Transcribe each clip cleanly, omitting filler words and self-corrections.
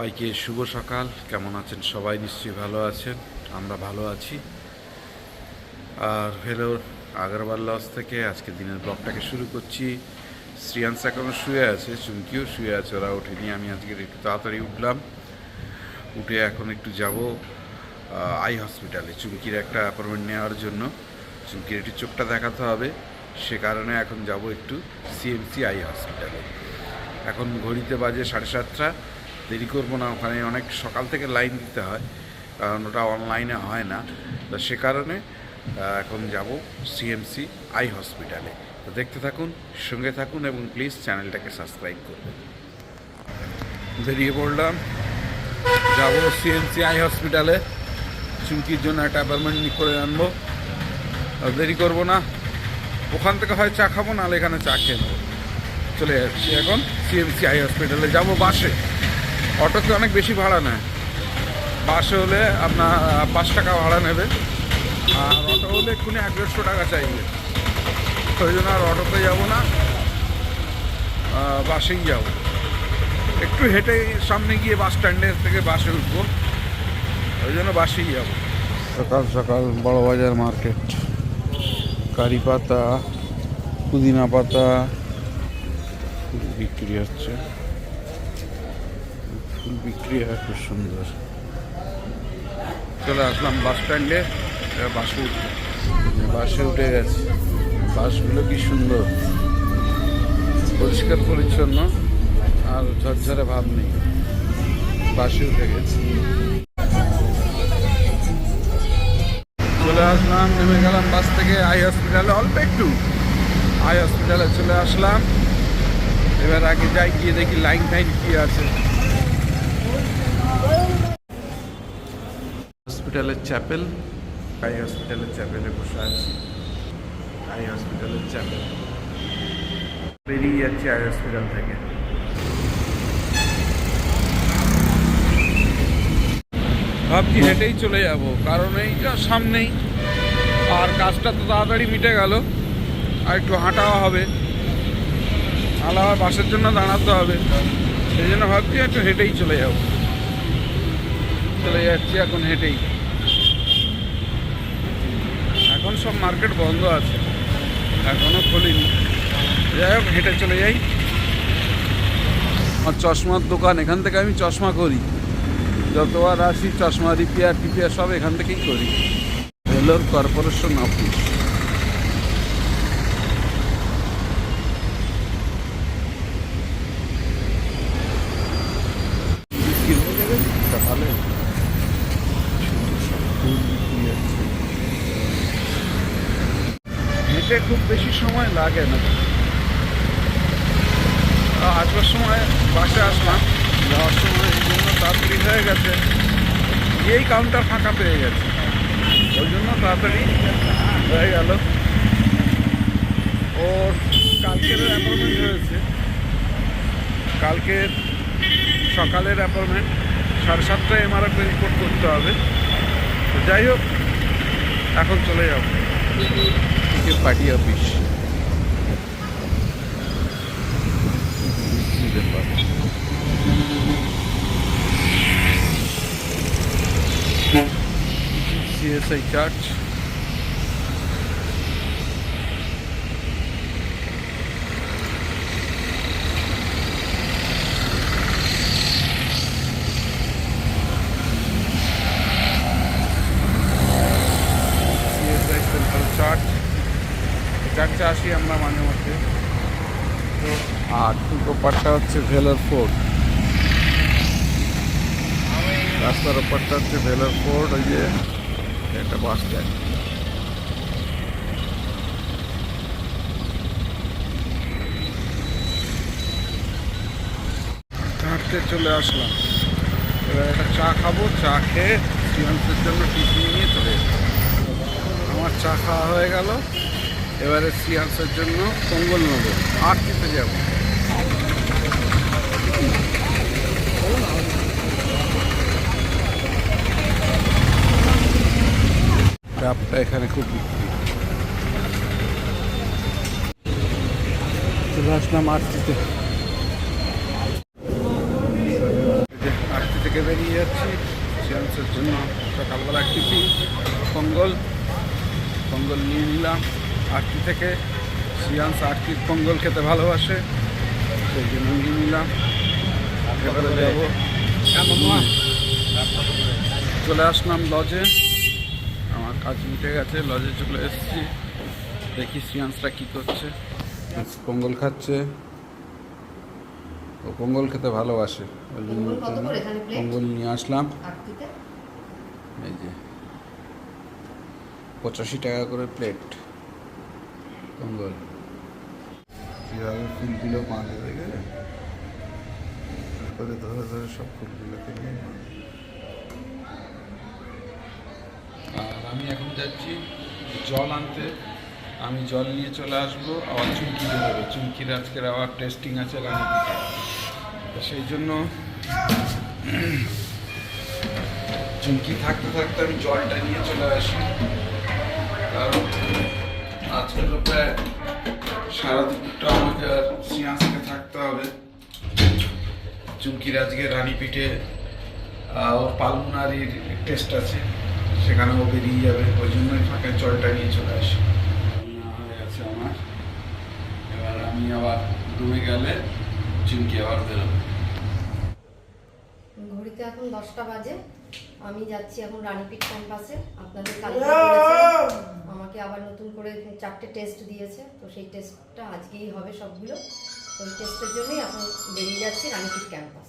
সবাইকে শুভ সকাল। কেমন আছেন সবাই? নিশ্চয়ই ভালো আছেন, আমরা ভালো আছি। আর ভেলোর আগরওয়াল লজ থেকে আজকে দিনের ব্লগটাকে শুরু করছি। শ্রিয়াংশ এখনও শুয়ে আছে, চুমকিও শুয়ে আছে, ওরা ওঠেনি। আমি আজকে একটু তাড়াতাড়ি উঠলাম, উঠে এখন একটু যাব আই হসপিটালে চুমকির একটা অ্যাপয়েন্টমেন্ট নেওয়ার জন্য। চুমকির একটু চোখটা দেখাতে হবে, সে কারণে এখন যাব একটু সিএমসি আই হসপিটালে। এখন ঘড়িতে বাজে 7:30। দেরি করবো না, ওখানে অনেক সকাল থেকে লাইন দিতে হয়, কারণ ওটা অনলাইনে হয় না। তো সে কারণে এখন যাব সিএমসি আই হসপিটালে। তো দেখতে থাকুন, সঙ্গে থাকুন এবং প্লিজ চ্যানেলটাকে সাবস্ক্রাইব করবেন। বেরিয়ে পড়লাম, যাব সিএমসি আই হসপিটালে। চুমকির জন্য একটা অ্যাপয়েন্টমেন্ট করে আনবো, দেরি করবো না। ওখান থেকে হয় চা খাবো, নাহলে এখানে চা খেয়ে নেবো। চলে যাচ্ছি এখন সিএমসি আই হসপিটালে। যাব বাসে, অটোতে অনেক বেশি ভাড়া নেয়। বাসে হলে আপনার 5 টাকা ভাড়া নেবে, আর অটো হলে এক্ষুনি 150 টাকা চাইবে। ওই জন্য আর অটোতে যাবো না, বাসেই যাব। একটু হেঁটে সামনে গিয়ে বাস স্ট্যান্ডের থেকে বাসে উঠবো, ওই জন্য বাসেই যাব। সকাল সকাল বড়বাজার মার্কেট, কারি পাতা, পুদিনা পাতা বিক্রি হচ্ছে। ফুল বিক্রি হয় খুব সুন্দর। চলে আসলাম বাস স্ট্যান্ডে, বাসে উঠে উঠে গেছে। বাসগুলো কি সুন্দর, পরিষ্কার পরিচ্ছন্ন, আর ঝরঝরে ভাব নেই। বাসে উঠে গেছি, চলে আসলাম, নেমে গেলাম বাস থেকে আই হসপিটালে। অল্প একটু আই হসপিটালে চলে আসলাম। এবার আগে যাই, গিয়ে দেখি লাইন টাইন কি আছে। হসপিটালের চ্যাপেল, আই হসপিটালের চ্যাপেলে বসে আছি। আই হসপিটালের চ্যাপেল, বেরিয়ে যাচ্ছি আই হসপিটাল থেকে। ভাবছি হেঁটেই চলে যাব, কারণ এইটা সামনেই, আর কাজটা তো তাড়াতাড়ি মিটে গেল। আর একটু হাঁটাও হবে, আলাদা বাসের জন্য দাঁড়াতে হবে। সেই জন্য ভাবছি একটু হেঁটেই চলে যাব। চলে যাচ্ছি এখন হেঁটেই। এখন সব মার্কেট বন্ধ আছে, এখনও খোলেনি। যাই হোক, হেঁটে চলে যাই। আমার চশমার দোকান, এখান থেকে আমি চশমা করি। যতবার আসি চশমা রিপেয়ার সব এখান থেকেই করি। Vellore corporation office. হেঁটে খুব বেশি সময় লাগে না। আসবার সময় বাসে আসলাম, যাওয়ার সময় এই জন্য তাড়াতাড়ি হয়ে গেছে। এই কাউন্টার ফাঁকা পেয়ে গেছে, ওই জন্য তাড়াতাড়ি হয়ে গেল। ওর কালকের অ্যাপয়েন্টমেন্ট হয়েছে, কালকের সকালের অ্যাপয়েন্টমেন্ট। 7:30টায় এমআরএফ রিপোর্ট করতে হবে। তো যাই হোক, এখন চলে যাব party office. CSI church. CSI central church, চার্চে আসি আমরা মাঝে মধ্যে। তো আর ঠিক ওপারটা হচ্ছে ভেলোর ফোর্ট, রাস্তার ওপারটা হচ্ছে ভেলোর ফোর্ট। ওই যে একটা বাস স্ট্যান্ড। হাঁটতে চলে আসলাম। এবার একটা চা খাবো, চা খেয়ে শ্রীহাংসের জন্য টিফিন নিয়ে চলে যাবো। আমার চা খাওয়া হয়ে গেল, এবারে শ্রীহাংসের জন্য পঙ্গল নেবো, আরতিতে যাবো। ডাবটা এখানে খুব বিক্রি। চলে আসলাম আরতিতে। আরতিতে থেকে বেরিয়ে যাচ্ছি সিয়ান্সের জন্য। সকালবেলা টিফিন পঙ্গল নিয়ে নিলাম আটটি থেকে। সিয়ান্স আটটির পঙ্গল খেতে ভালোবাসে, সেই জন্য নিয়ে নিলাম। এবারে যাবো, চলে আসলাম লজে। আমার কাজ মিটে গেছে, লজে চলে এসেছি। দেখি সিয়ান্সটা কী করছে। পঙ্গল খাচ্ছে, ও পঙ্গল খেতে ভালোবাসে, ওই জন্য পঙ্গল নিয়ে আসলাম। এই যে 85 টাকা করে প্লেট পঙ্গল। কীভাবে ফুলগুলো বাঁধে দেখে, তারপরে ধরে ধরে সব ফুলগুলোকে নিয়ে। আর আমি এখন যাচ্ছি জল আনতে। আমি জল নিয়ে চলে আসবো, আবার চুমকি বেরোবে। চুমকির আজকের আবার টেস্টিং আছে রানীপিঠে, তো সেই জন্য চুমকি থাকতে থাকতে আমি জলটা নিয়ে চলে আসি। কারণ আজকে তো প্রায় সারা দুপুরটা আমাকে আর সিয়ান্সকে থাকতে হবে। চুমকির আজকে রানীপিঠে ওর পালমোনারির টেস্ট আছে, সেখানেও বেরিয়ে যাবে। ওই জন্যই ফাঁকে জলটা নিয়ে চলে আসি। হয়ে গেছে আমার, এবার আমি আবার রুমে গেলে চুমকি আবার বেরোবে। ঘড়িতে এখন 10টা বাজে। আমি যাচ্ছি এখন রানীপিঠ ক্যাম্পাসে। আপনাদের কালকে আমাকে আবার নতুন করে 4টে টেস্ট দিয়েছে, তো সেই টেস্টটা আজকেই হবে সবগুলো। ওই টেস্টের জন্যই এখন বেরিয়ে যাচ্ছি রানীপিঠ ক্যাম্পাস।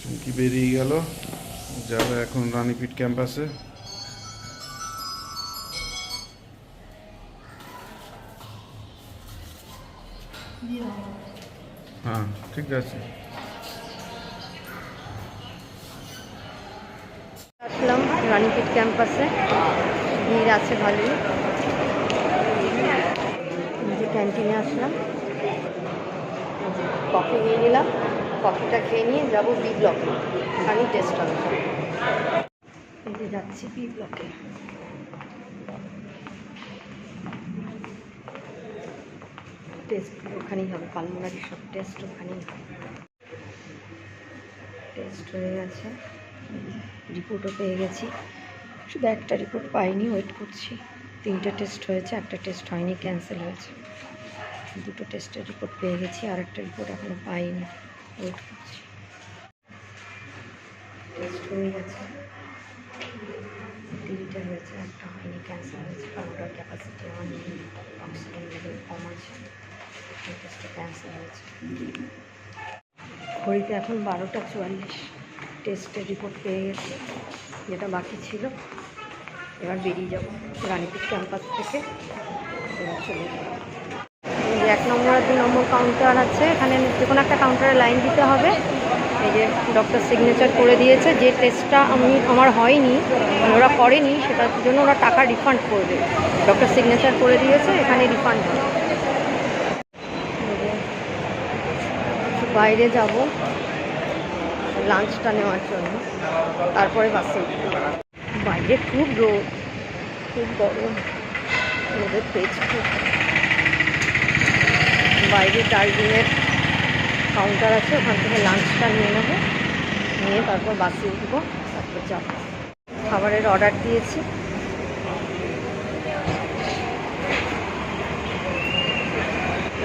চুমকি বেরিয়ে গেল, যাবে এখন রানীপিঠ ক্যাম্পাসে। হ্যাঁ ঠিক আছে। আসলাম রানীপিঠ ক্যাম্পাসে, ভিড় আছে ভালোই। যে ক্যান্টিনে আসলাম, কফি নিয়ে নিলাম। কফিটা খেয়ে নিয়ে যাবো বি ব্লকে, ওখানেই টেস্ট হবে। এই যে যাচ্ছি বি ব্লকে। টেস্ট ওখানেই হবে, পালমোনারি সব টেস্ট ওখানেই হবে। টেস্ট হয়ে গেছে, রিপোর্টও পেয়ে গেছি। শুধু একটা রিপোর্ট পাইনি, ওয়েট করছি। 3টে টেস্ট হয়েছে, একটা টেস্ট হয়নি, ক্যান্সেল হয়েছে। 2টো টেস্টের রিপোর্ট পেয়ে গেছি, আর একটা রিপোর্ট এখনো পাইনি, ওয়েট করছি। টেস্ট হয়ে গেছে, 3টে হয়েছে, একটা হয়নি, ক্যান্সেল হয়েছে। কারণ ওটার ক্যাপাসিটি আমার নেই, অক্সিজেন লেভেল কম আছে, এই টেস্টটা ক্যান্সেল হয়েছে। ঘড়িতে এখন 12টা 44। টেস্টের রিপোর্ট পেয়ে গেছি, যেটা বাকি ছিল। এবার বেরিয়ে যাব রানীপিঠ ক্যাম্পাস থেকে, এবার চলে যাব। 1 নম্বর আর 2 নম্বর কাউন্টার আছে, এখানে যে কোনো একটা কাউন্টারে লাইন দিতে হবে। এই যে ডক্টর সিগনেচার করে দিয়েছে। যে টেস্টটা আমার হয়নি, ওরা করেনি, সেটার জন্য ওরা টাকা রিফান্ড করবে। ডক্টর সিগনেচার করে দিয়েছে, এখানে রিফান্ড হবে। বাইরে যাব লাঞ্চটা নেওয়ার জন্য, তারপরে বাসে উঠব। বাইরে খুব রোদ, খুব গরম, রোদের তেজ খুব। বাইরে ডাস্টবিনের কাউন্টার আছে, ওখান থেকে লাঞ্চটা নিয়ে নেবো, নিয়ে তারপর বাসে উঠবো, তারপর যাব। খাবারের অর্ডার দিয়েছি।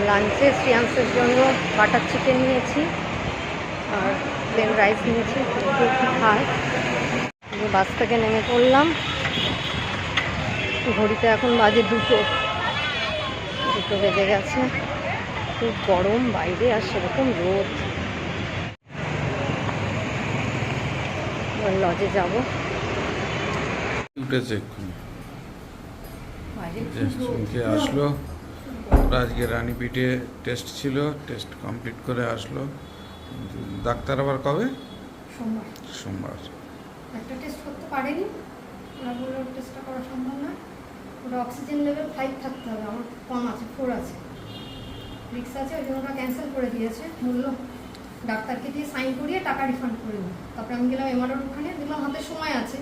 লাঞ্চে সিয়ান্সের জন্য বাটার চিকেন নিয়েছি আর প্লেন রাইস নিয়েছি, খাই। বাস থেকে নেমে পড়লাম। ঘড়িতে এখন বাজে 2টো বেজে গেছে। খুব গরম বাইরে, আর সেরকম রোদ। লজে যাব। উঠেছে এক্ষুনি, আসলো। আজকে রানীপিঠে টেস্ট ছিল, টেস্ট কমপ্লিট করে আসলো। ডাক্তার আবার কবে? সোমবার। একটা টেস্ট করতে পারেনি, ওরা বললো টেস্টটা করা সম্ভব নয়। ওটা অক্সিজেন লেভেল 5 থাকতে হবে, আমার কম আছে, 4 আছে, রিক্স আছে। ওই জন্য ওটা ক্যান্সেল করে দিয়েছে। বললো ডাক্তারকে দিয়ে সাইন করিয়ে টাকা রিফান্ড করে দিই। তারপরে আমি গেলাম এমআরওর ওখানে, দেখলাম হাতে সময় আছে।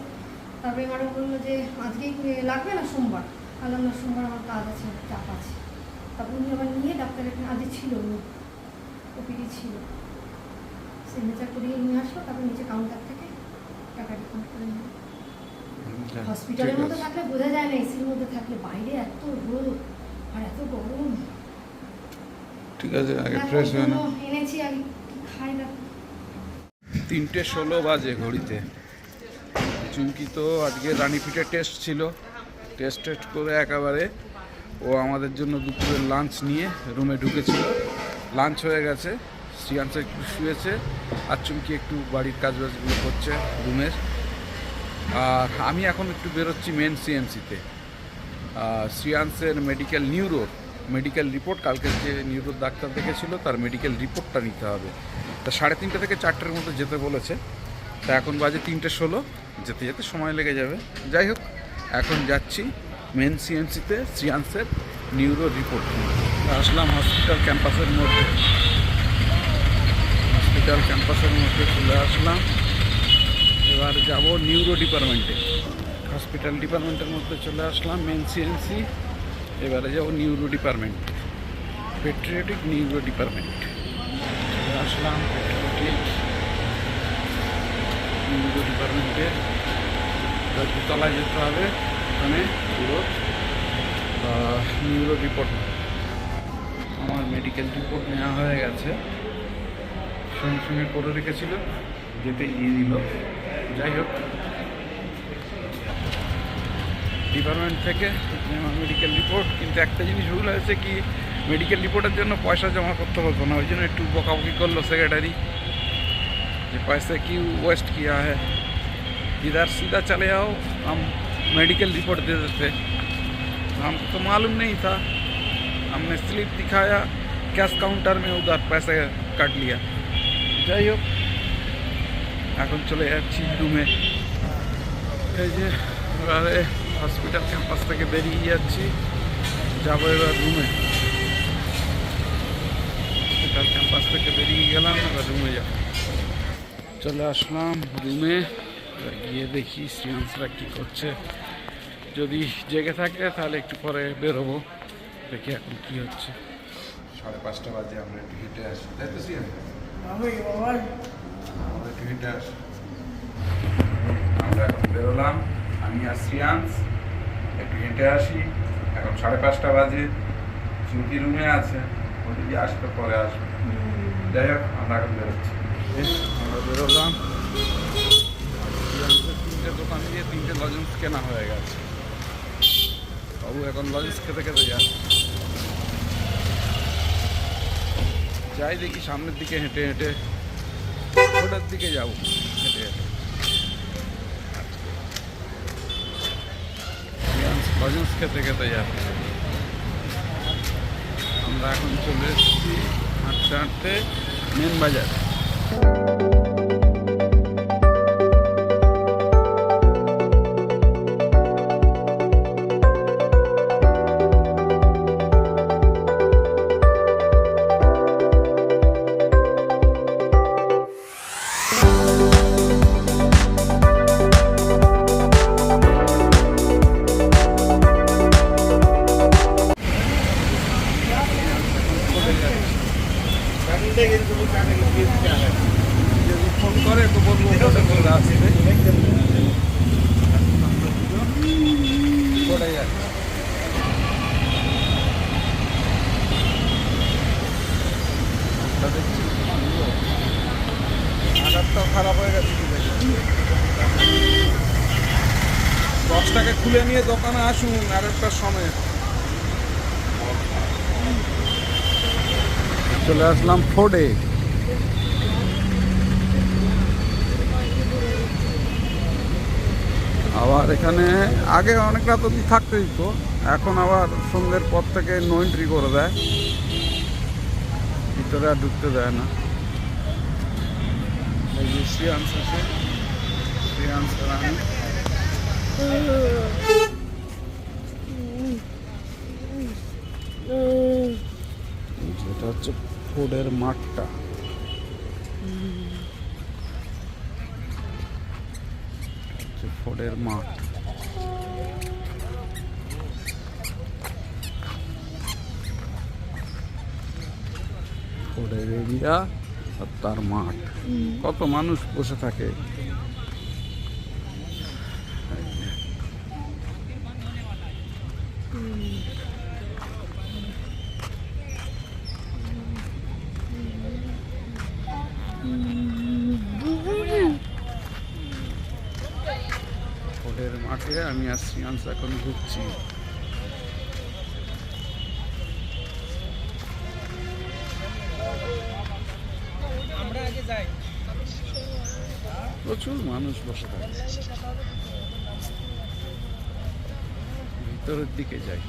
তারপরে এমআরও বললো যে আজকেই লাগবে না, সোমবার। বললাম না, সোমবার আমার কাজ আছে, চাপ আছে। তারপর উনি আবার নিয়ে ডাক্তার এখানে আজকে ছিল, উনি ওপিডি ছিল, সিগনেচার করিয়ে নিয়ে আসবো, তারপর নিচে কাউন্টার থেকে টাকা রিফান্ড করে নেবো। হসপিটালের মধ্যে থাকলে বোঝা যায় না, এসির মধ্যে থাকলে বাইরে এত রোদ আর এত গরম। ঠিক আছে, আগে ফ্রেশ হয়ে না। এনেছি আর খাই না। 3:16 বাজে ঘড়িতে। চুমকি তো আজকে রানীপিঠে টেস্ট ছিল, টেস্ট করে একেবারে ও আমাদের জন্য দুপুরের লাঞ্চ নিয়ে রুমে ঢুকেছিল। লাঞ্চ হয়ে গেছে, শ্রিয়াংশ একটু শুয়েছে আর চুমকি একটু বাড়ির কাজবাজগুলো করছে রুমের। আর আমি এখন একটু বেরোচ্ছি মেন সিএমসিতে। শ্রিয়াংশের মেডিকেল রিপোর্ট, কালকে যে নিউরোর ডাক্তার দেখেছিল তার মেডিকেল রিপোর্টটা নিতে হবে। তা 3:30 থেকে 4টের মধ্যে যেতে বলেছে। তা এখন বাজে 3:16, যেতে যেতে সময় লেগে যাবে। যাই হোক, এখন যাচ্ছি মেন সিএমসিতে শ্রিয়াংশের নিউরো রিপোর্ট। আসলাম হসপিটাল ক্যাম্পাসের মধ্যে চলে আসলাম। এবার যাব নিউরো ডিপার্টমেন্টে। হসপিটাল ডিপার্টমেন্টের মধ্যে চলে আসলাম, মেন সিএমসি। এবারে যাব neuro department, pediatric neuro department. চলে আসলাম পেডিয়াট্রিক নিউরো ডিপার্টমেন্টে। তলায় যেতে হবে, ওখানে পুরো নিউরো রিপোর্ট। আমার মেডিকেল রিপোর্ট নেওয়া হয়ে গেছে, সঙ্গে সঙ্গে করে রেখেছিল, যেতে দিয়ে দিল। যাই হোক, ডিপার্টমেন্ট থেকে আমার মেডিকেল রিপোর্ট। কিন্তু একটা জিনিস ভুল হয়েছে, কি মেডিকেল রিপোর্টের জন্য পয়সা জমা করতে পারবো না। ওই জন্য একটু বকাবকি করলো সেক্রেটারি, যে पैसे क्यों वेस्ट किया है, इधर सीधा चले आओ, हम मेडिकल रिपोर्ट दे देते। हमको तो मालूम नहीं था, हमने स्लिप दिखाया कैश काउंटर में, उधर पैसे काट लिया। যাই হোক, এখন চলে যাচ্ছি রুমে। এই যে এবারে হসপিটাল ক্যাম্পাস থেকে বেরিয়ে যাচ্ছি, যাবো এবার রুমে। হসপিটাল ক্যাম্পাস থেকে বেরিয়ে গেলাম, এবার রুমে যাব। চলে আসলাম রুমে, গিয়ে দেখি শ্রিয়াংশরা কী করছে। যদি জেগে থাকে তাহলে একটু পরে বেরোবো, দেখি এখন কী হচ্ছে। 5:30 বাজে, আমরা একটু হেঁটে আসি, তাই তো শ্রিয়াংশ? আমরা একটু হেঁটে আসি। আমরা এখন বেরোলাম, আমি আর শ্রিয়াংশ একটু হেঁটে আসি। এখন 5:30 বাজে, চুমকি রুমে আছে, ও যদি আসতে পরে আসবে। যাই হোক, আমরা এখন বেরোচ্ছি। আমরা বেরোলাম, শ্রিয়াংশের 3টে দোকান দিয়ে 3টে লজেন্স কেনা হয়ে গেছে। বাবু এখন লজেন্স খেতে খেতে যাচ্ছে। যাই দেখি সামনের দিকে হেঁটে হেঁটে, ওটার দিকে যাবো হেঁটে হেঁটে। লজেন্স খেতে খেতে যাচ্ছে। আমরা এখন চলে এসেছি হাঁটতে হাঁটতে মেন বাজারে। যদি ফোন করে তো বলবো চলে আসবে। কোথায় যাচ্ছে? আঘাতটাও খারাপ হয়ে গেছে। 10টাকে খুলে নিয়ে দোকানে আসুন আর একটা সময়। চলে আসলাম ফোর্ডে। আবার এখানে আগে অনেক রাত অবধি থাকতে দিত, এখন আবার সন্ধ্যের পর থেকে নো এন্ট্রি করে দেয়, ভিতরে আর ঢুকতে দেয় না। এই যে শ্রিয়াংশ আছে, শ্রিয়াংশ রানী। এটা হচ্ছে ফোর্ডের মাঠটা। ফোর্ডের মাঠ। ফোর্ডের এরিয়া আর তার মাঠ, কত মানুষ বসে থাকে। ওদের মাঠে আমি আর শ্রিয়াংশ এখন ঘুরছি। প্রচুর মানুষ বসে থাকে, ভিতরের দিকে যাই।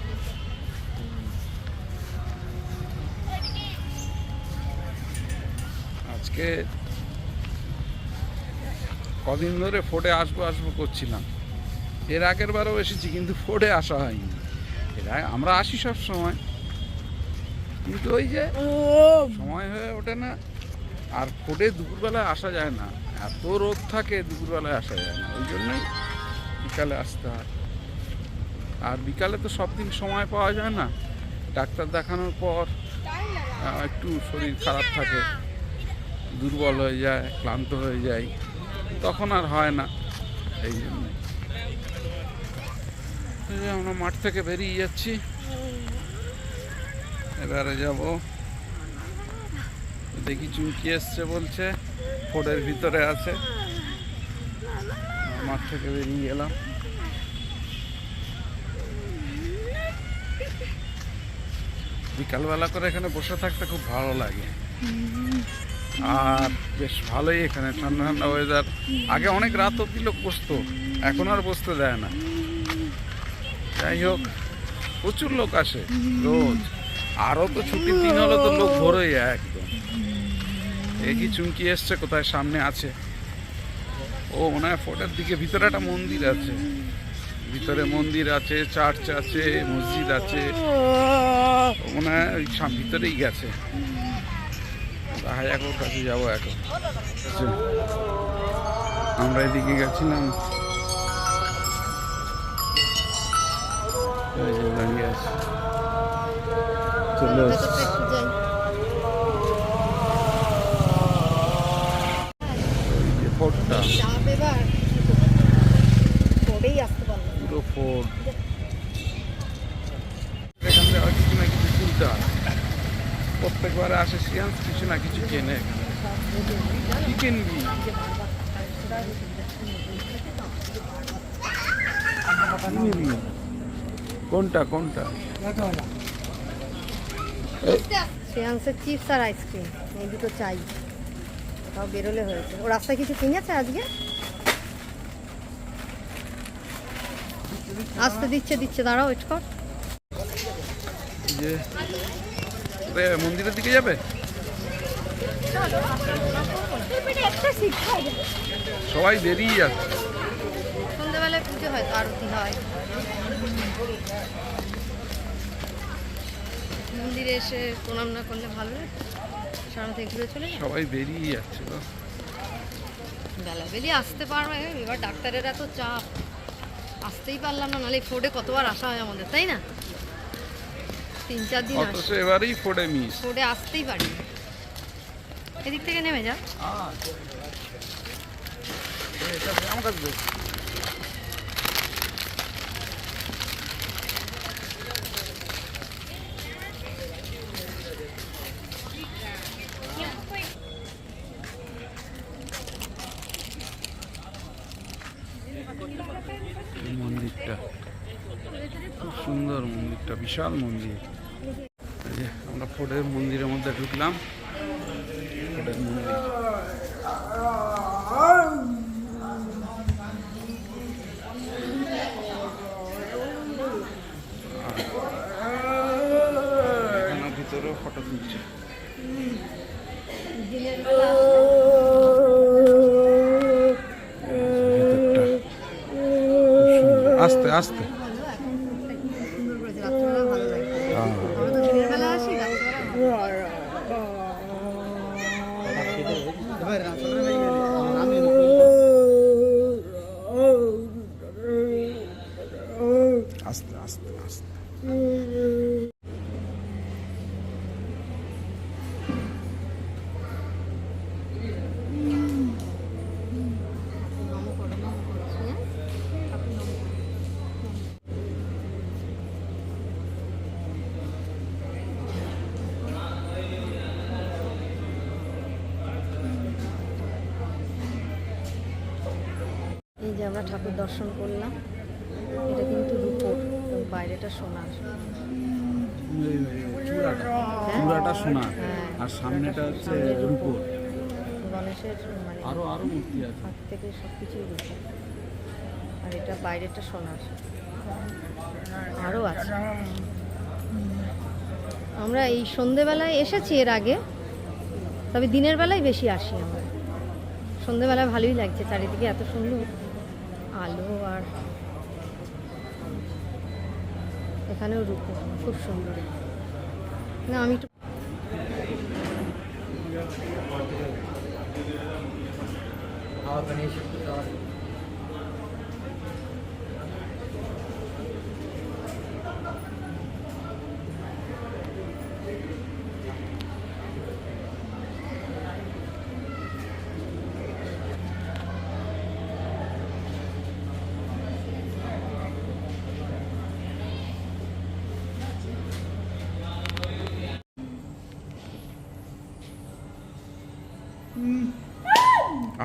আজকে কদিন ধরে ফোর্টে আসবো আসবো করছিলাম, এর আগের বারও এসেছি কিন্তু ফোর্টে আসা হয়নি। আমরা আসি সব সময়, কিন্তু ওই যে সময় হয়ে ওঠে না। আর ফোর্টে দুপুরবেলায় আসা যায় না, এত রোদ থাকে দুপুরবেলায় আসা যায় না, ওই জন্যই বিকালে আসতে হয়। আর বিকালে তো সব দিন সময় পাওয়া যায় না, ডাক্তার দেখানোর পর একটু শরীর খারাপ থাকে, দুর্বল হয়ে যায়, ক্লান্ত হয়ে যায়, তখন আর হয় না। এই জন্য আমরা মাঠ থেকে বেরিয়ে যাচ্ছি, এবারে যাব। দেখি চুমকি এসছে বলছে, ফোর্টের ভিতরে আছে। মাঠ থেকে বেরিয়ে গেলাম। বিকালবেলা করে এখানে বসে থাকতে খুব ভালো লাগে, আর বেশ ভালোই এখানে ঠান্ডা ঠান্ডা ওয়েদার। আগে অনেক রাত অব্দি লোক বসতো, এখন আর বসতে দেয় না। যাই হোক, প্রচুর লোক আসে রোজ, আরও তো ছুটির দিন হলে তো লোক ভরে যায় একদম। একই চুমকি এসছে, কোথায় সামনে আছে ও, মনে হয় ফোর্টের দিকে ভিতরে একটা মন্দির আছে, ভিতরে মন্দির আছে, চার্চ আছে, মসজিদ আছে, মনে হয় ওই ভিতরেই গেছে। দেখা যাক ওর কাছে যাবো এখন। আমরা এদিকে গেছিলাম, দাঁড়িয়ে আছে, চলে আসছে। ফোর্টটা পুরো ফোর্ট, এখান থেকে কিছু না কিছু কিনতে হয়। প্রত্যেকবারে আসে শ্রিয়াংশ কিছু না কিছু কেনে। কি কিনবি? কোনটা কোনটা? শ্রেয়াংসের চিপস আর আইসক্রিম, এই দুটো চাই। তাও বেরোলে হয়েছে। ও রাস্তায় কিছু কিনেছে আজকে? আসতে দিচ্ছে, দাঁড়াও, ওয়েট কর। যে মন্দিরের দিকে যাবে, সবাই বেরিয়ে যাচ্ছে। সন্ধ্যাবেলায় পুজো হয়, আরতি হয়, মন্দিরে এসে প্রণাম না করলে ভালো লাগে। সামনে থেকে ঘুরে চলে যায়, সবাই বেরিয়ে যাচ্ছে। বেলা বেরিয়ে আসতে পারবে। এবার ডাক্তারের এত চাপ, আসতেই পারলাম না, নাহলে ফোর্টে কতবার আসা হয় আমাদের, তাই না? 3-4 দিন আসে, এবারেই ফোর্টে মিস, ফোর্টে আসতেই পারি। এদিক থেকে নেমে যা। মন্দিরটা খুব সুন্দর, মন্দিরটা বিশাল মন্দির। আমরা ফোর্টের মন্দিরের মধ্যে ঢুকলাম, ফোর্টের মন্দির। এখানে ভিতরেও ফটো তুলছে। আস্তে আস্তে আস্তে আস্তে আস্তে। আমরা ঠাকুর দর্শন করলাম। এটা কিন্তু রূপোর, বাইরেটা সোনার। চূড়াটা সোনা হ্যাঁ, আর সামনেটা হচ্ছে সামনে রূপোর। গণেশের মানে আরো মূর্তি আছে। হাত থেকে সব কিছুই রূপোর, আর এটা বাইরেটা সোনার। আরও আছে। আমরা এই সন্ধেবেলায় এসেছি এর আগে, তবে দিনের বেলায় বেশি আসি আমরা। সন্ধেবেলায় ভালোই লাগছে, চারিদিকে এত সুন্দর আলো, আর এখানেও রূপ খুব সুন্দর। না আমি একটু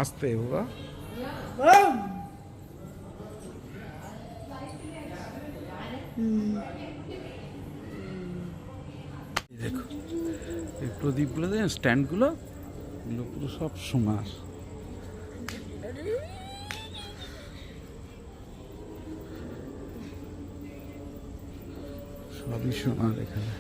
আসতে বাবা। দেখো এই প্রদীপগুলো দেখেন, স্ট্যান্ডগুলো, এগুলো পুরো সব সোনার। সবই সোনার এখানে।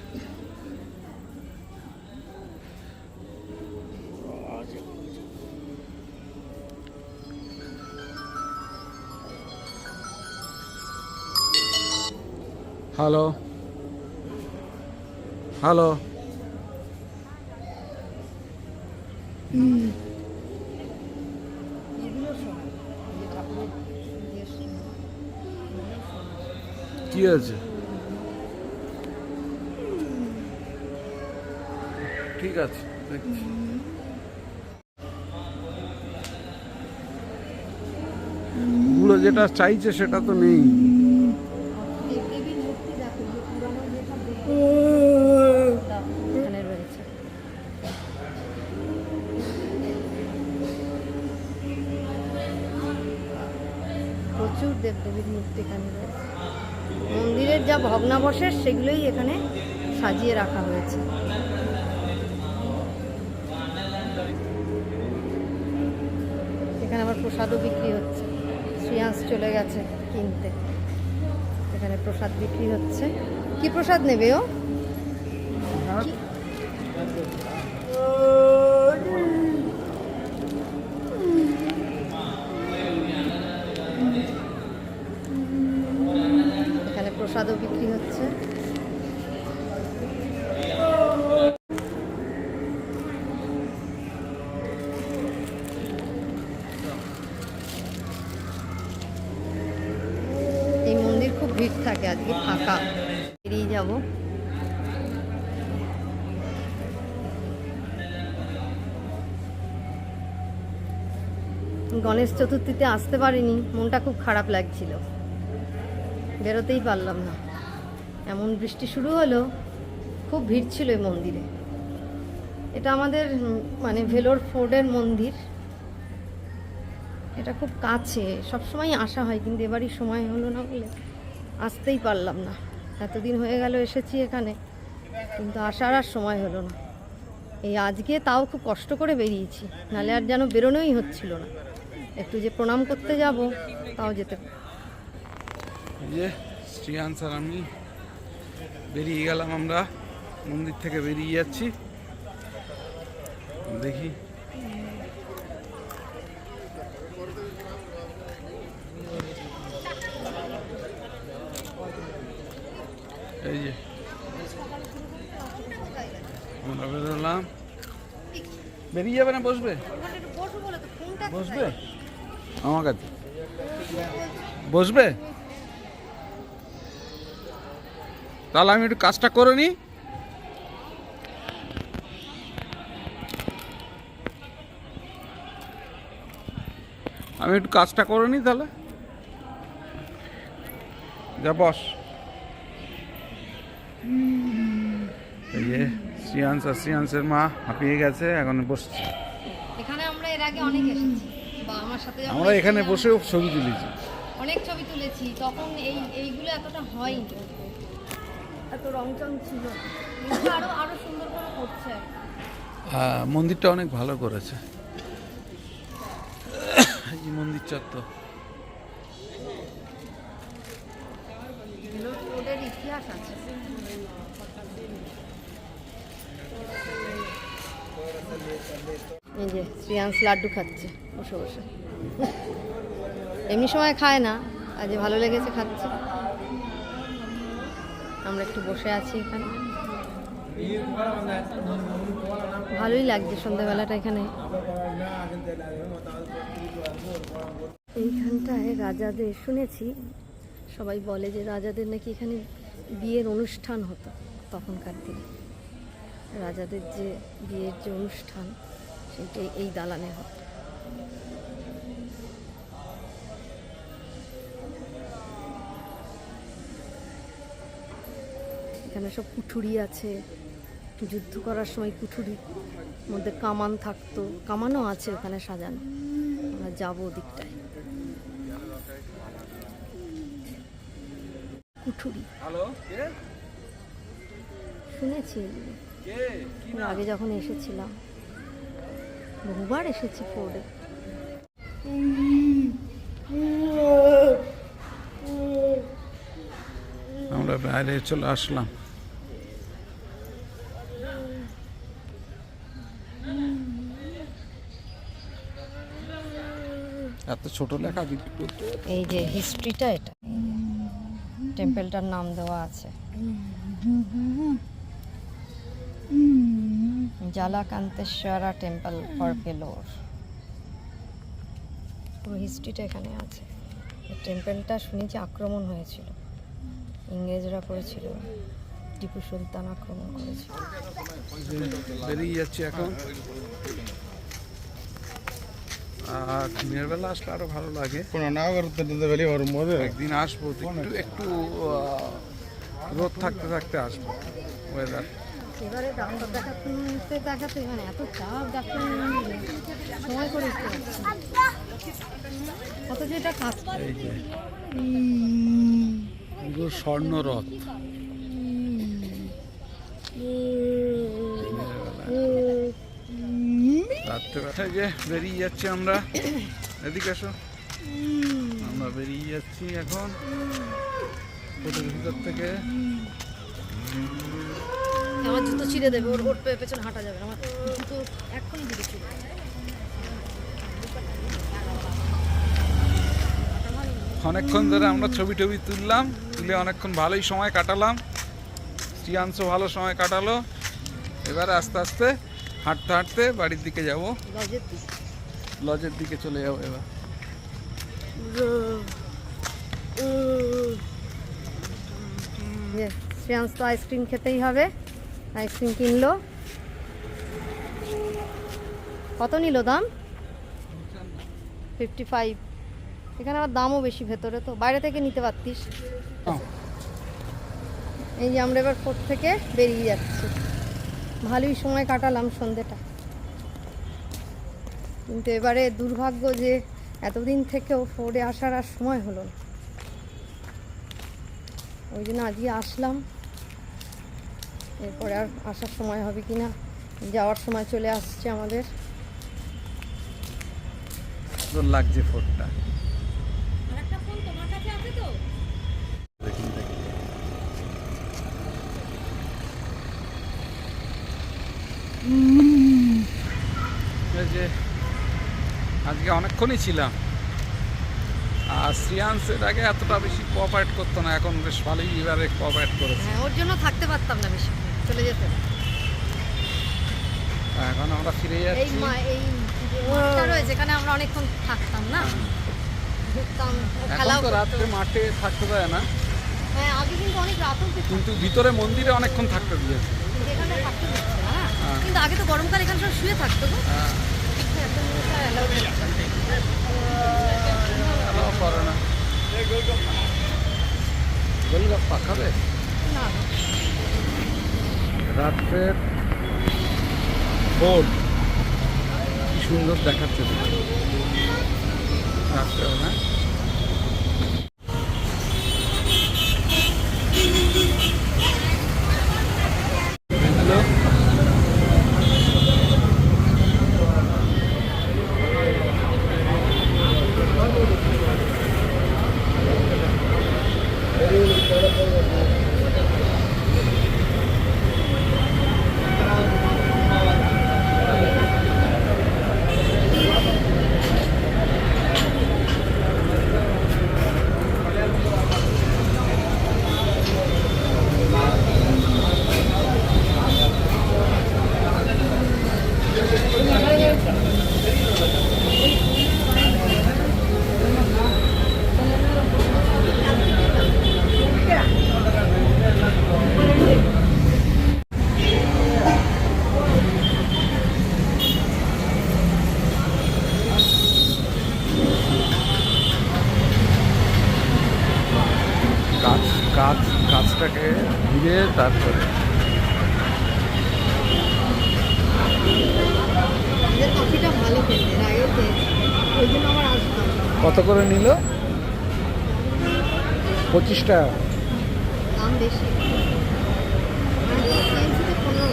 হ্যালো হ্যালো, কি আছে? ঠিক আছে, দেখছি। গুলো যেটা চাইছে সেটা তো নেই। এখানে রয়েছে। প্রচুর দেবদেবীর মূর্তি এখানে রয়েছে। মন্দিরের যা ভগ্নাবশেষ সেগুলোই এখানে সাজিয়ে রাখা হয়েছে। এখানে আবার প্রসাদও বিক্রি হচ্ছে। শ্রেয়াস চলে গেছে কিনতে। এখানে প্রসাদ বিক্রি হচ্ছে। কি প্রসাদ নেবে ও? এখানে প্রসাদও বিক্রি হচ্ছে। এই মন্দির খুব ভিড় থাকে, আজকে ফাঁকা। বেরিয়ে যাব। গণেশ চতুর্থীতে আসতে পারিনি, মনটা খুব খারাপ লাগছিল, বেরোতেই পারলাম না। এমন বৃষ্টি শুরু হলো, খুব ভিড় ছিল এই মন্দিরে। এটা আমাদের মানে ভেলোর ফোর্টের মন্দির। এটা খুব কাছে, সবসময় আসা হয়, কিন্তু এবারই সময় হলো না বলে আসতেই পারলাম না। এতদিন হয়ে গেল এসেছি এখানে, কিন্তু আসার আর সময় হলো না। এই আজকে তাও খুব কষ্ট করে বেরিয়েছি, নাহলে আর যেন বেরোনোই হচ্ছিল না। একটু যে প্রণাম করতে যাব তাও যেতে। এই যে শ্রিয়ান স্যার আমি বেরিয়ে গেলাম, আমরা মন্দির থেকে বেরিয়ে যাচ্ছি। দেখি এই যে আমরা বেরোলাম। বেরিয়ে যাবে না বসবে? বসবে আমার কাছে, বসবে? তাহলে আমি একটু কাজটা করে নিই। আমি একটু কাজটা করে নিই তাহলে। যা বস। এই যে শ্রিয়াংশ আর শ্রিয়াংশের মা হাঁপিয়ে গেছে, এখন বসছে। এখানে আমরা এর আগে অনেক এসেছি, বা আমার সাথে যখন আমরা এখানে এসেছিলাম, বসেও ছবি তুলেছি। অনেক ছবি তুলেছি, তখন এইগুলো এতটা হয়নি, এত রংচং ছিল, কিন্তু আরো সুন্দর করে করছে। মন্দিরটা অনেক ভালো করেছে, এই মন্দির চত্বর। ওদের ইতিহাস আছে। এই যে শ্রিয়াংশ লাড্ডু খাচ্ছে বসে বসে, এমনি সময় খায় না, আজ ভালো লেগেছে খাচ্ছে। আমরা একটু বসে আছি এখানে, ভালোই লাগছে সন্ধ্যাবেলাটা এখানে। এইখানটায় রাজাদের, শুনেছি সবাই বলে যে রাজাদের নাকি এখানে বিয়ের অনুষ্ঠান হতো তখনকার দিনে। রাজাদের যে বিয়ের যে অনুষ্ঠান সেটা এই দালানে হতো। এখানে সব কুঠুরি আছে, যুদ্ধ করার সময় কুঠুরির মধ্যে কামান থাকতো, কামানও আছে ওখানে সাজানো। আমরা যাবো ওদিকটায়। কুঠুরি শুনেছি এগুলো। এর আগে যখন এসেছিলাম, বহুবার এসেছি ফোর্ডে। আমরা বাইরে চলে আসলাম। এত ছোট লেখা বিক্রি করতে। এই যে হিস্ট্রিটা, এটা টেম্পলটার নাম দেওয়া আছে, জালাকান্তেশ্বরা টেম্পল ফর ভেলোর। পুরো হিস্ট্রিটা এখানে আছে। এই টেম্পলটা শুনেছি আক্রমণ হয়েছিল, ইংরেজরা করেছিল, টিপু সুলতান আক্রমণ করেছিল। বেরিয়ে যাচ্ছি এখন। আর দিনের বেলা আসলে আরো ভালো লাগে। একদিন আসবো, একটু একটু রোদ থাকতে থাকতে আসবো। ওয়েদার এবারে ডাক্তার দেখাতে মানে এত চাপ, ডাক্তার সময় করে উঠতে পারছি না। অথচ এটা কাজ। এই যে পুরো স্বর্ণ রথ। রাত্রেবেলায় যে বেরিয়ে যাচ্ছি আমরা, এদিকে আসো। আমরা বেরিয়ে যাচ্ছি এখন হোটেল ভিতর থেকে। আমার জুতো ছিঁড়ে দেবে, ওর পেছনে হাঁটা যাবে না, আমার জুতো এক্ষুনি দিকে ছিল। অনেকক্ষণ ধরে আমরা ছবি টবি তুললাম, তুলে অনেকক্ষণ ভালোই সময় কাটালাম। শ্রিয়াংশও ভালো সময় কাটালো। এবারে আস্তে আস্তে হাঁটতে হাঁটতে বাড়ির দিকে যাব, লজের দিকে চলে যাবো এবার। শ্রেয়াংশ তো আইসক্রিম খেতেই হবে, আইসক্রিম কিনলো। কত নিল দাম? 55। এখানে আবার দামও বেশি, ভেতরে তো, বাইরে থেকে নিতে পারতিস। এই যে আমরা এবার ফোর্ট থেকে বেরিয়ে যাচ্ছি। ভালোই সময় কাটালাম সন্ধ্যেটা, কিন্তু এবারে দুর্ভাগ্য যে এতদিন থেকেও ফোর্ডে আসার আর সময় হলো না। ওই জন্য আজকে আসলাম, এরপরে আর আসার সময় হবে কি না। যাওয়ার সময় চলে আসছে আমাদের। সুন্দর লাগছে ফোর্টটা। এই যে আজকে অনেকক্ষণই ছিলাম। আর শ্রিয়াংশের আগে এতটা বেশি কোঅপারেট করতো না, এখন বেশ ভালোই এবারে কোঅপারেট করেছে। হ্যাঁ, ওর জন্য থাকতে পারতাম না বেশি, চলে যেতে। এখন আমরা ফিরে এই যাচ্ছি। এই মাঠটা রয়েছে, এখানে আমরা অনেকক্ষণ থাকতাম না, ঘুরতাম, এখন খেলাও তো রাত্রে মাঠে থাকতে দেয় না, হ্যাঁ, আগে কিন্তু অনেক রাতও কিন্তু ভিতরে মন্দিরে অনেকক্ষণ থাকতে দিয়েছে। এখানে থাকতে দিচ্ছে না, হ্যাঁ। কিন্তু আগে তো গরমকাল এখানে সব শুয়ে থাকতো তো। হ্যাঁ, এখন এটা allow করছে না। allow করে না। গোলগাপ্পা খাবে? না, রাত্রের ফোর্ট কি সুন্দর দেখাচ্ছে। রাখতে হবে না। হ্যালো, কাজটাকে ঘিরে তারপরে কফিটা ভালো খেতে, এর আগেও খেয়েছি, ওই জন্য আমার আসতাম। কত করে নিল? 25 টাকা। দাম বেশি, সিএমসিতে 15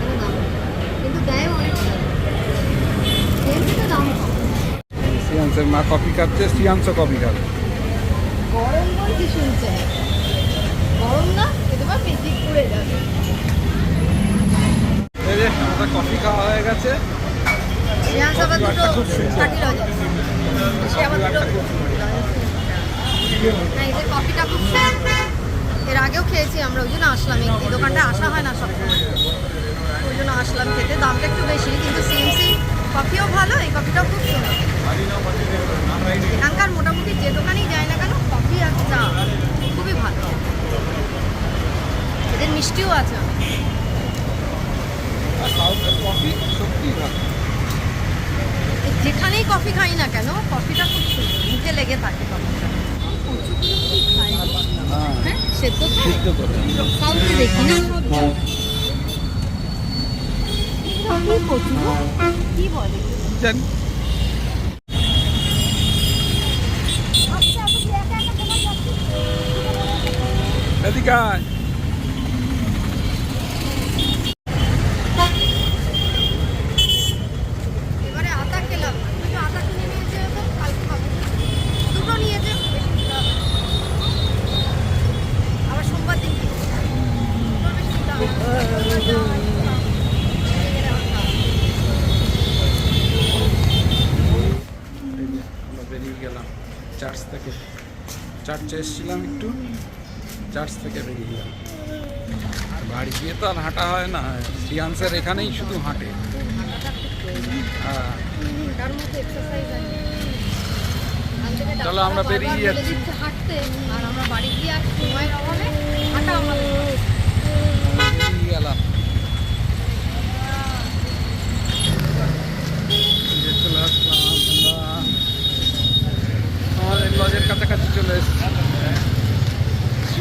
টাকা দাম, কিন্তু দেয় অনেক, সিএমসিতে দাম কম। শ্রিয়াংসের মা কফি খাচ্ছে, শ্রিয়াংসও কফি খাবে। গরম বলছি শুনছে, গরম না খেতে পারবে, জিভ পুড়ে যাবে। এই যে আমাদের কফি খাওয়া হয়ে গেছে। শ্রেয়াংস আবার দুটো থার্টি লজেন্স, সে আবার দুটো না, এই যে কফিটা খুব সুন্দর। এর আগেও খেয়েছি আমরা, ওই জন্য আসলাম। এই দোকানটা আসা হয় না সবসময়, ওই জন্য আসলাম খেতে। দামটা একটু বেশি, কিন্তু সিএমসি কফিও ভালো, এই কফিটাও খুব সুন্দর। এখানকার মোটামুটি যে দোকানেই যায় না কেন, কফি আর চা খুবই ভালো। এদের মিষ্টিও আছে অনেক। আর সাউথের কফি সত্যিই ভালো। যেখানেই কফি খাই না কেন, কফিটা খুব সুন্দর, মুখে লেগে থাকে কফিটা। কচুগুলো কি খায়? হ্যাঁ, সেদ্ধ খায়? সিদ্ধ করে। সাউথে দেখি না কচু, কি বলে জানি। এদিকে আয়। এবারে আটা খেলাম, কিন্তু আটা কিনে নিয়েছে তো, কালকে খাবো। দুটো নিয়েছে, বেশি নিতে হবে না। আবার সোমবার দিন কিনবো। দুটোর বেশি নিতে হবে না। সোমবার যাওয়া হয়, নিয়ে গেলে আবার খাবো। এই যে আমরা বেরিয়ে গেলাম চার্চ থেকে। চার্চে এসেছিলাম একটু, চার্চ থেকে বেরিয়ে গেলাম। আর বাড়ি গিয়ে তো আর হাঁটা হয় না, শ্রিয়াংসের এখানেই শুধু হাঁটে। হ্যাঁ, তার মধ্যে এক্সারসাইজ আছে। চলো আমরা বেরিয়ে যাচ্ছি। হাঁটতে, আর আমরা বাড়ি গিয়ে আর সময়ের অভাবে হাঁটা আমাদের। বেরিয়ে গেলাম। এই যে চলে আসলাম আমরা আমাদের লজের কাছাকাছি চলে এসেছি।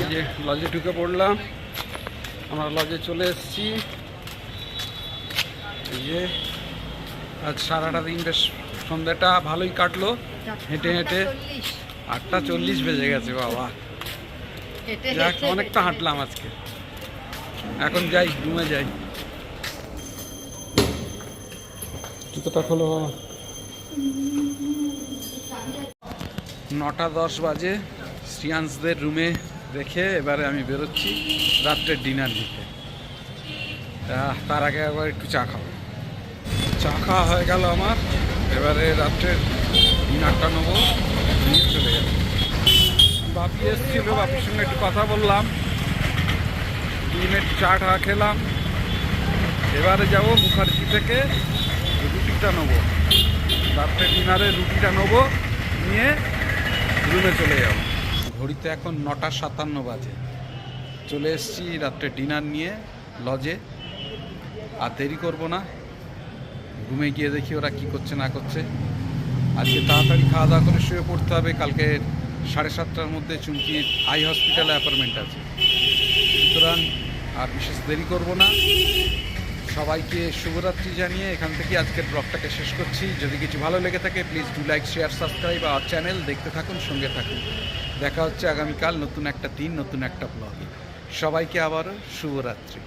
এই যে লজে ঢুকে পড়লাম, আমরা লজে চলে এসেছি। এই যে আজ সারাটা দিন বেশ সন্ধ্যাটা ভালোই কাটলো, হেঁটে হেঁটে 8:40 বেজে গেছে বাবা। যাক, অনেকটা হাঁটলাম আজকে। এখন যাই, রুমে যাই। জুতোটা খোলো বাবা। 9:10 বাজে। শ্রিয়াংসদের রুমে রেখে এবারে আমি বেরোচ্ছি রাত্রের ডিনার নিতে। তার আগে আবার একটু চা খাবো। চা খাওয়া হয়ে গেল আমার, এবারে রাত্রের ডিনারটা নেবো, নিয়ে চলে যাবো। বাপি এসেছিল, বাপির সঙ্গে একটু কথা বললাম, 2 মিনিট চা টা খেলাম। এবারে যাব মুখার্জি থেকে রুটিটা নেবো, রাত্রে ডিনারে রুটিটা নেবো, নিয়ে রুমে চলে যাব। ঘড়িতে এখন 9:57 বাজে। চলে এসেছি রাত্রে ডিনার নিয়ে লজে। আর দেরি করবো না, রুমে গিয়ে দেখি ওরা কি করছে না করছে। আজকে তাড়াতাড়ি খাওয়া দাওয়া করে শুয়ে পড়তে হবে, কালকে 7:30টার মধ্যে চুমকির আই হসপিটালে অ্যাপয়েন্টমেন্ট আছে। সুতরাং আর বিশেষ দেরি করব না, সবাইকে শুভরাত্রি জানিয়ে এখান থেকে আজকের ব্লগটাকে শেষ করছি। যদি কিছু ভালো লেগে থাকে please do like, share, subscribe our channel. দেখতে থাকুন, সঙ্গে থাকুন। দেখা হচ্ছে আগামীকাল নতুন একটা দিন, নতুন একটা ব্লগে। সবাইকে আবারও শুভরাত্রি।